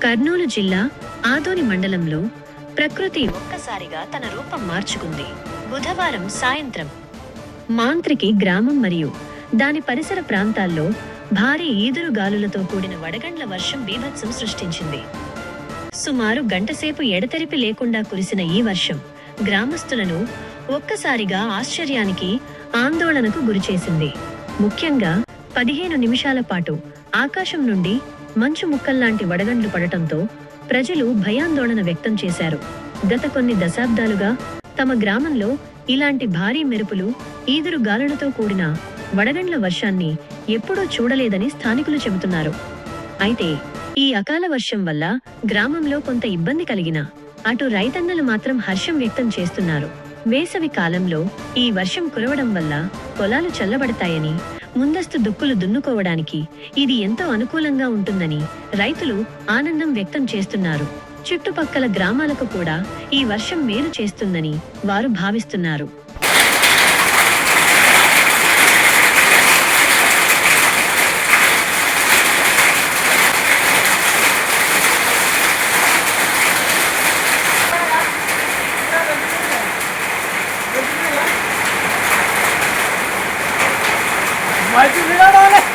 కర్నూలు జిల్లా ఆదోని మండలంలో ప్రకృతి ఒక్కసారిగా తన రూపం మార్చుకుంది. బుధవారం సాయంత్రం మాంత్రికి గ్రామం మరియు దాని పరిసర ప్రాంతాల్లో భారీ ఈదురుగాలులతో కూడిన వడగండ్ల వర్షం బీభత్సం సృష్టించింది. సుమారు గంటసేపు ఎడతెరిపి లేకుండా కురిసిన ఈ వర్షం గ్రామస్తులను ఒక్కసారిగా ఆశ్చర్యానికి, ఆందోళనకు గురిచేసింది. ముఖ్యంగా 15 నిమిషాల పాటు ఆకాశం నుండి మంచు ముక్కల్లాంటి వడగండ్లు పడటంతో ప్రజలు భయాందోళన వ్యక్తం చేశారు. గత కొన్ని దశాబ్దాలుగా తమ గ్రామంలో ఇలాంటి భారీ మెరుపులు, ఈదురు గాలులతో కూడిన వడగండ్ల వర్షాన్ని ఎప్పుడూ చూడలేదని స్థానికులు చెబుతున్నారు. అయితే ఈ అకాల వర్షం వల్ల గ్రామంలో కొంత ఇబ్బంది కలిగినా అటు రైతన్నలు మాత్రం హర్షం వ్యక్తం చేస్తున్నారు. వేసవి కాలంలో ఈ వర్షం కురవడం వల్ల పొలాలు చల్లబడతాయని, ముందస్తు దుక్కులు దున్నుకోవడానికి ఇది ఎంతో అనుకూలంగా ఉంటుందని రైతులు ఆనందం వ్యక్తం చేస్తున్నారు. చుట్టుపక్కల గ్రామాలకు కూడా ఈ వర్షం మేలు చేస్తుందని వారు భావిస్తున్నారు. Vai te virar, olha!